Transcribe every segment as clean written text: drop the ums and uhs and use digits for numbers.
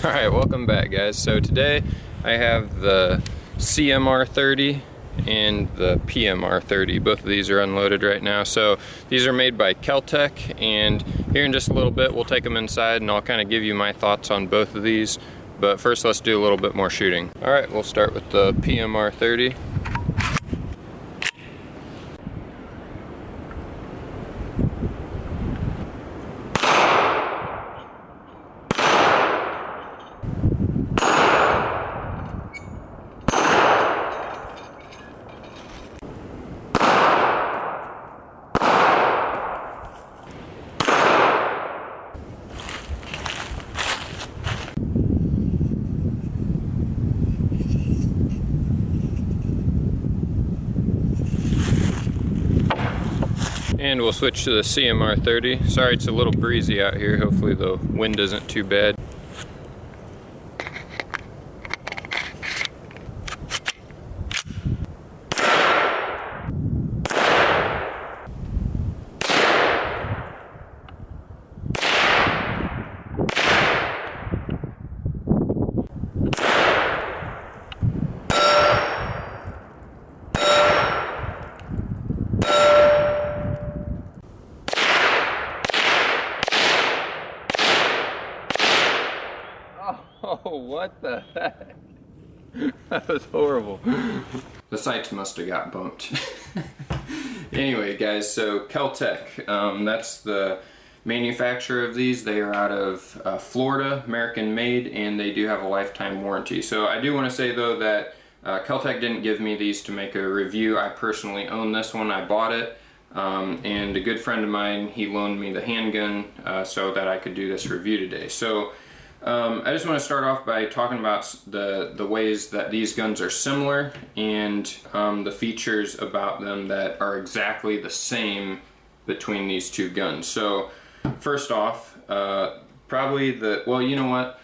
Alright, welcome back guys. So today I have the CMR30 and the PMR30. Both of these are unloaded right now. So these are made by Kel-Tec, and here in just a little bit we'll take them inside and I'll kind of give you my thoughts on both of these. But first let's do a little bit more shooting. Alright, we'll start with the PMR30. And we'll switch to the CMR30. Sorry, it's a little breezy out here. Hopefully the wind isn't too bad. Oh, what the heck? That was horrible. The sights must have got bumped. Anyway, guys, so Kel-Tec, that's the manufacturer of these. They are out of Florida, American made, and they do have a lifetime warranty. So I do want to say though that Kel-Tec didn't give me these to make a review. I personally own this one. I bought it. And a good friend of mine, he loaned me the handgun so that I could do this review today. So I just want to start off by talking about the ways that these guns are similar and the features about them that are exactly the same between these two guns. So first off, probably well, you know what?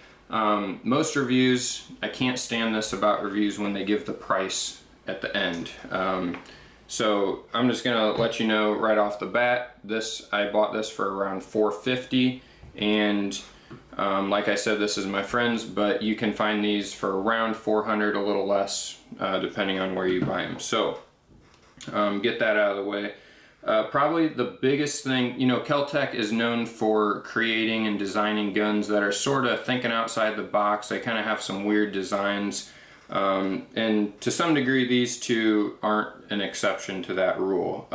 Most reviews, I can't stand this about reviews when they give the price at the end. So I'm just gonna let you know right off the bat, I bought this for around $450, and like I said, this is my friend's, but you can find these for around $400, a little less, depending on where you buy them. So get that out of the way. Probably the biggest thing, you know, Kel-Tec is known for creating and designing guns that are sort of thinking outside the box. They kind of have some weird designs. And to some degree, these two aren't an exception to that rule.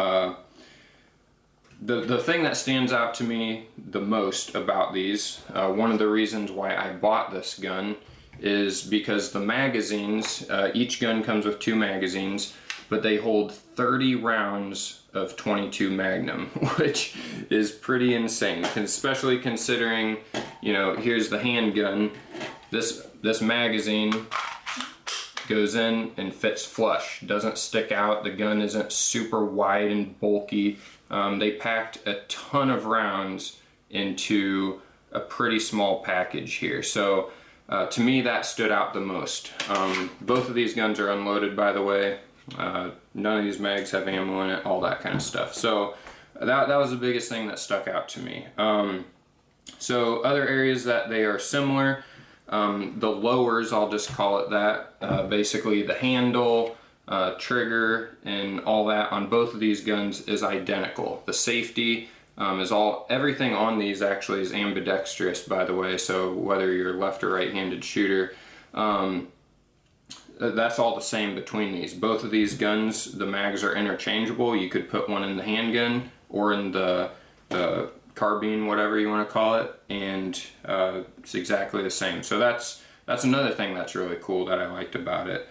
The thing that stands out to me the most about these, one of the reasons why I bought this gun, is because the magazines, each gun comes with 2 magazines, but they hold 30 rounds of .22 Magnum, which is pretty insane, especially considering, you know, here's the handgun. This magazine goes in and fits flush, doesn't stick out, the gun isn't super wide and bulky. They packed a ton of rounds into a pretty small package here. So to me that stood out the most. Both of these guns are unloaded, by the way. None of these mags have ammo in it, all that kind of stuff. So that was the biggest thing that stuck out to me. So other areas that they are similar, the lowers, I'll just call it that, basically the handle, trigger, and all that on both of these guns is identical. The safety is everything on these actually is ambidextrous, by the way, so whether you're left or right-handed shooter, that's all the same between these. Both of these guns, the mags are interchangeable. You could put one in the handgun or in the carbine, whatever you want to call it, and it's exactly the same. So that's another thing that's really cool that I liked about it.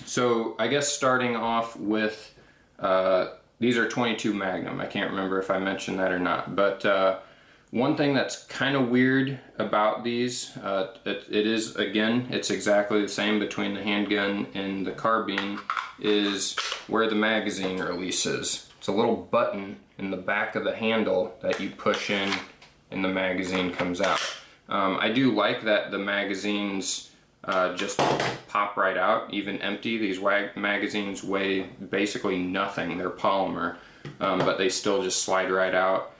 So I guess starting off with, these are .22 Magnum. I can't remember if I mentioned that or not, but one thing that's kind of weird about these, it is, again, it's exactly the same between the handgun and the carbine, is where the magazine release is. It's a little button in the back of the handle that you push in and the magazine comes out. I do like that the magazines just pop right out, even empty. These magazines weigh basically nothing. They're polymer, but they still just slide right out.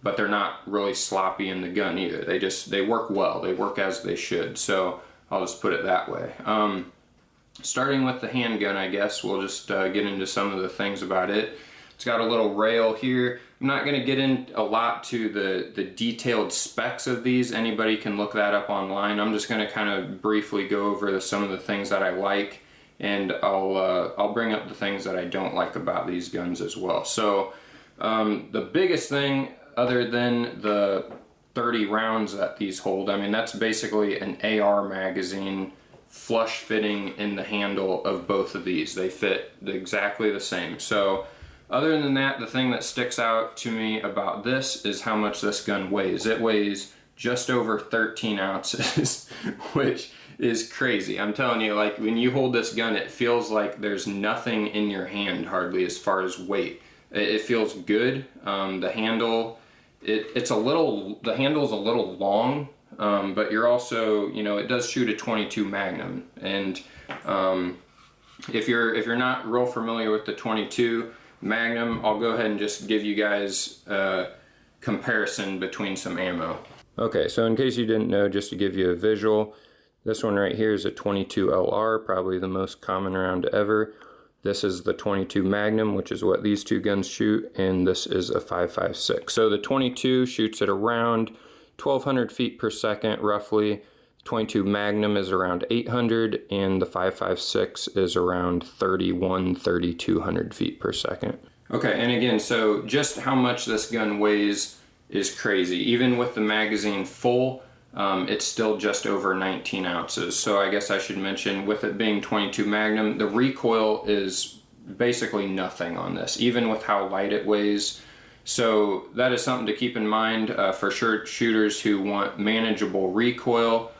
but they're not really sloppy in the gun either. They work well. They work as they should. So I'll just put it that way. Starting with the handgun, I guess we'll just get into some of the things about it. It's got a little rail here. I'm not going to get in a lot to the detailed specs of these. Anybody can look that up online. I'm just going to kind of briefly go over some of the things that I like, and I'll bring up the things that I don't like about these guns as well. So the biggest thing, other than the 30 rounds that these hold, I mean, that's basically an AR magazine flush fitting in the handle of both of these. They fit exactly the same. So other than that, the thing that sticks out to me about this is how much this gun weighs. It weighs just over 13 ounces, which is crazy. I'm telling you, like, when you hold this gun, it feels like there's nothing in your hand hardly as far as weight. It feels good. The handle, the handle's a little long, but you're also, you know, it does shoot a 22 Magnum, and if you're not real familiar with the 22 Magnum, I'll go ahead and just give you guys a comparison between some ammo. Okay, so in case you didn't know, just to give you a visual, this one right here is a 22 LR, probably the most common round ever. This is the 22 Magnum, which is what these two guns shoot, and this is a 5.56. So the 22 shoots at around 1,200 feet per second, roughly. 22 Magnum is around 800, and the 5.56 is around 3,200 feet per second. Okay, and again, so just how much this gun weighs is crazy. Even with the magazine full, it's still just over 19 ounces. So I guess I should mention, with it being 22 Magnum, the recoil is basically nothing on this, even with how light it weighs. So that is something to keep in mind for sure shooters who want manageable recoil.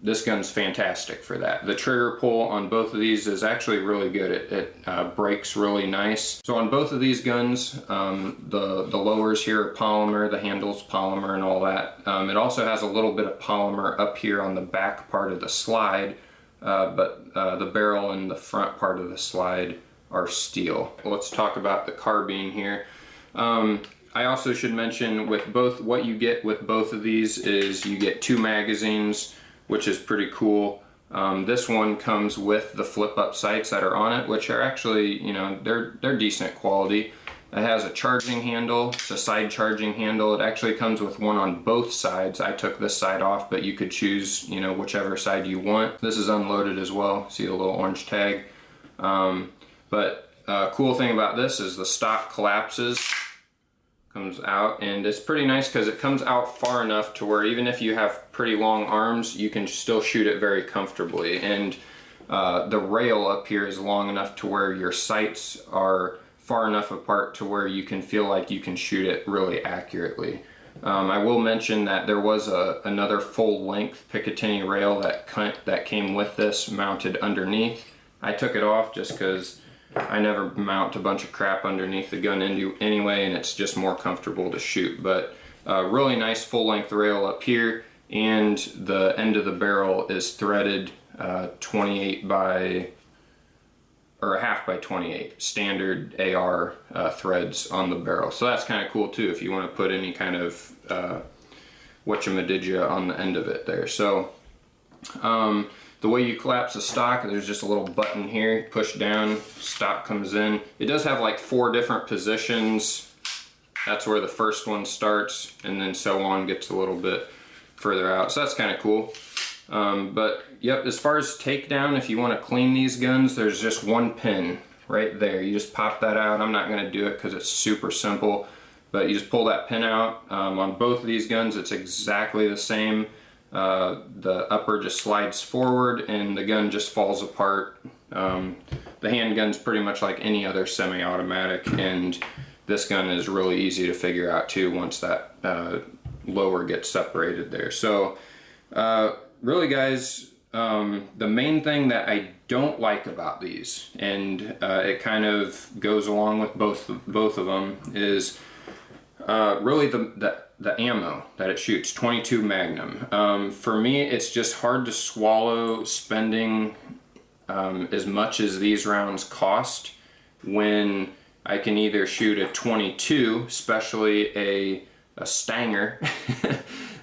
This gun's fantastic for that. The trigger pull on both of these is actually really good. It breaks really nice. So on both of these guns, the lowers here are polymer, the handle's polymer and all that. It also has a little bit of polymer up here on the back part of the slide, but the barrel and the front part of the slide are steel. Let's talk about the carbine here. I also should mention, with both, what you get with both of these is you get 2 magazines, which is pretty cool. This one comes with the flip-up sights that are on it, which are actually, you know, they're decent quality. It has a charging handle. It's a side charging handle. It actually comes with one on both sides. I took this side off, but you could choose, you know, whichever side you want. This is unloaded as well. See the little orange tag. Cool thing about this is the stock collapses, comes out, and it's pretty nice because it comes out far enough to where even if you have pretty long arms, you can still shoot it very comfortably. And the rail up here is long enough to where your sights are far enough apart to where you can feel like you can shoot it really accurately. I will mention that there was another full-length Picatinny rail that came with this mounted underneath. I took it off just because I never mount a bunch of crap underneath the gun anyway, and it's just more comfortable to shoot. But really nice full-length rail up here, and the end of the barrel is threaded 28 by, or a half by 28 standard AR threads on the barrel. So that's kind of cool too, if you want to put any kind of whatchamadidya on the end of it there. So the way you collapse the stock, there's just a little button here, push down, stock comes in. It does have like 4 different positions. That's where the first one starts, and then so on, gets a little bit further out. So that's kind of cool. But yep, as far as takedown, if you want to clean these guns, there's just one pin right there. You just pop that out. I'm not going to do it because it's super simple, but you just pull that pin out. On both of these guns, it's exactly the same. The upper just slides forward and the gun just falls apart. The handgun's pretty much like any other semi-automatic, and this gun is really easy to figure out too once that lower gets separated there. So really guys, the main thing that I don't like about these, and it kind of goes along with both of them, is really the ammo that it shoots, 22 Magnum. For me, it's just hard to swallow spending as much as these rounds cost when I can either shoot a 22, especially a stanger,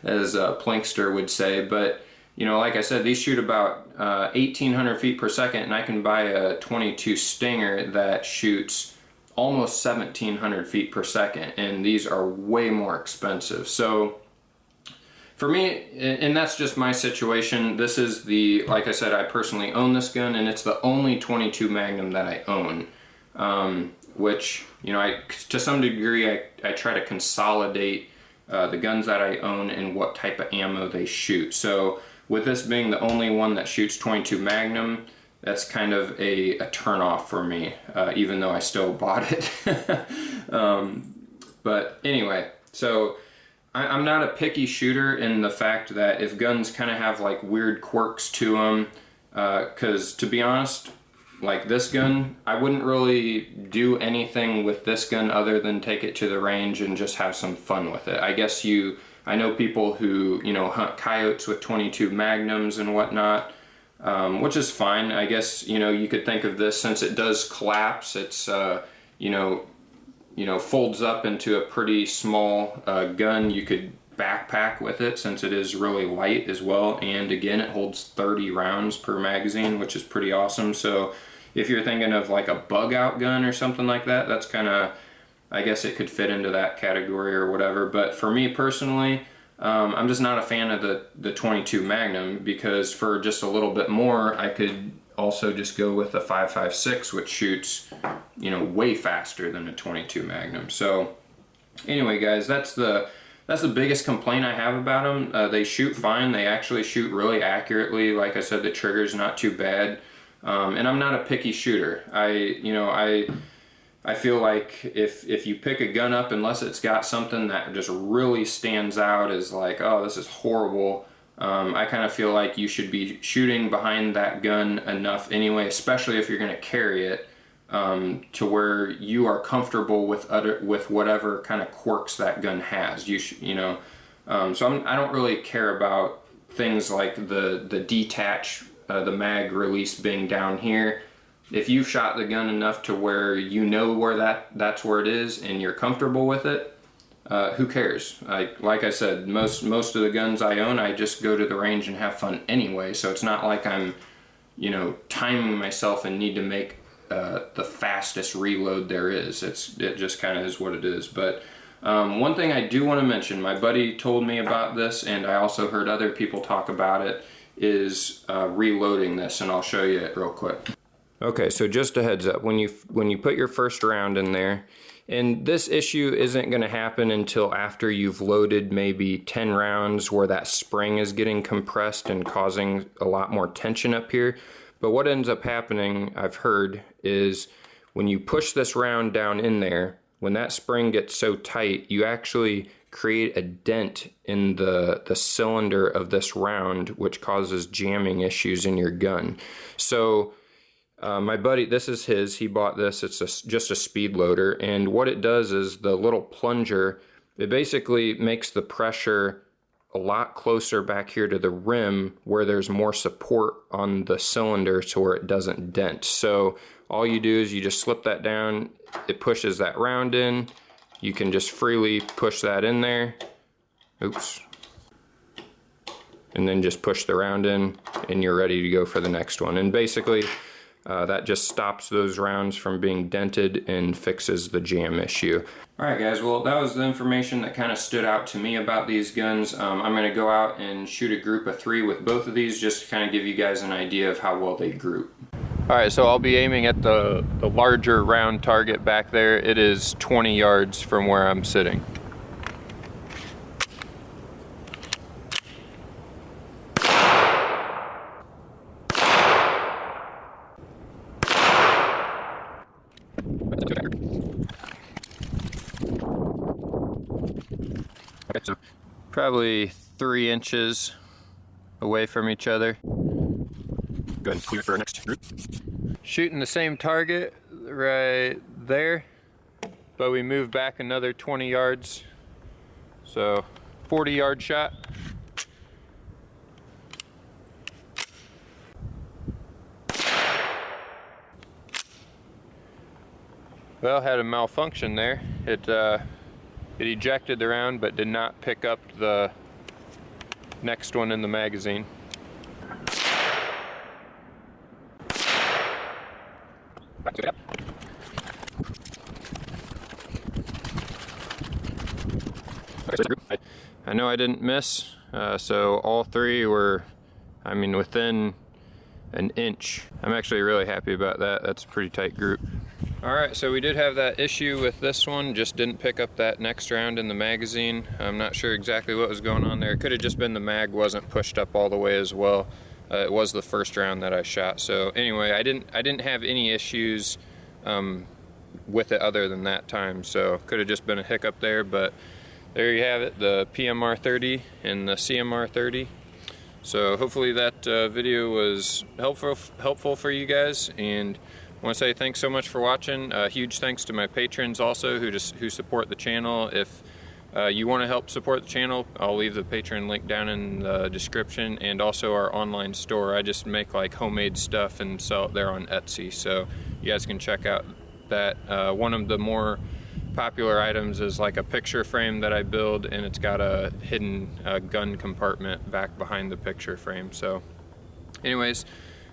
as Plinkster would say, but you know, like I said, these shoot about 1,800 feet per second, and I can buy a 22 Stinger that shoots almost 1,700 feet per second, and these are way more expensive. So for me, and that's just my situation, this is the, like I said, I personally own this gun, and it's the only 22 Magnum that I own, which, you know, to some degree, I try to consolidate the guns that I own and what type of ammo they shoot. So with this being the only one that shoots 22 Magnum, that's kind of a turn-off for me, even though I still bought it. But anyway, so I'm not a picky shooter in the fact that if guns kind of have like weird quirks to them, because to be honest, like this gun, I wouldn't really do anything with this gun other than take it to the range and just have some fun with it. I guess I know people who, you know, hunt coyotes with 22 Magnums and whatnot, which is fine. I guess, you know, you could think of this, since it does collapse, it's, you know, folds up into a pretty small gun. You could backpack with it since it is really light as well. And again, it holds 30 rounds per magazine, which is pretty awesome. So if you're thinking of like a bug out gun or something like that, that's kind of, I guess it could fit into that category or whatever. But for me personally, I'm just not a fan of the 22 Magnum, because for just a little bit more, I could also just go with the 5.56, which shoots, you know, way faster than a 22 Magnum. So anyway, guys, that's the biggest complaint I have about them. They shoot fine. They actually shoot really accurately. Like I said, the trigger's not too bad. And I'm not a picky shooter. I feel like if you pick a gun up, unless it's got something that just really stands out as like, oh, this is horrible, I kind of feel like you should be shooting behind that gun enough anyway, especially if you're going to carry it, to where you are comfortable with whatever kind of quirks that gun has. So I don't really care about things like the detach, the mag release being down here. If you've shot the gun enough to where you know where that's where it is and you're comfortable with it, who cares? Like I said, most of the guns I own, I just go to the range and have fun anyway. So it's not like I'm, you know, timing myself and need to make the fastest reload there is. It just kind of is what it is. But one thing I do want to mention, my buddy told me about this, and I also heard other people talk about it, is reloading this, and I'll show you it real quick. Okay, so just a heads up, when you put your first round in there, and this issue isn't going to happen until after you've loaded maybe 10 rounds where that spring is getting compressed and causing a lot more tension up here. But what ends up happening, I've heard, is when you push this round down in there, when that spring gets so tight, you actually create a dent in the cylinder of this round, which causes jamming issues in your gun. So my buddy, this is his, he bought this, it's just a speed loader, and what it does is the little plunger, it basically makes the pressure a lot closer back here to the rim where there's more support on the cylinder to where it doesn't dent. So all you do is you just slip that down, it pushes that round in, you can just freely push that in there, oops, and then just push the round in and you're ready to go for the next one. And basically that just stops those rounds from being dented and fixes the jam issue. Alright guys, well that was the information that kind of stood out to me about these guns. I'm going to go out and shoot a group of 3 with both of these just to kind of give you guys an idea of how well they group. Alright, so I'll be aiming at the larger round target back there. It is 20 yards from where I'm sitting. So probably 3 inches away from each other. Go ahead and clear for our next group. Shooting the same target right there, but we move back another 20 yards. So 40-yard shot. Well, had a malfunction there. It ejected the round but did not pick up the next one in the magazine. I know I didn't miss, so all three were, I mean, within an inch. I'm actually really happy about that. That's a pretty tight group. Alright, so we did have that issue with this one, just didn't pick up that next round in the magazine. I'm not sure exactly what was going on there. It could have just been the mag wasn't pushed up all the way as well. It was the first round that I shot. So anyway, I didn't have any issues with it other than that time, so could have just been a hiccup there, but there you have it, the PMR30 and the CMR30. So hopefully that video was helpful for you guys, and I want to say thanks so much for watching. Huge thanks to my patrons also who support the channel. If you want to help support the channel, I'll leave the Patreon link down in the description, and also our online store. I just make like homemade stuff and sell it there on Etsy, so you guys can check out that. One of the more popular items is like a picture frame that I build, and it's got a hidden gun compartment back behind the picture frame. So anyways,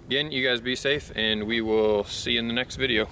again, you guys be safe, and we will see you in the next video.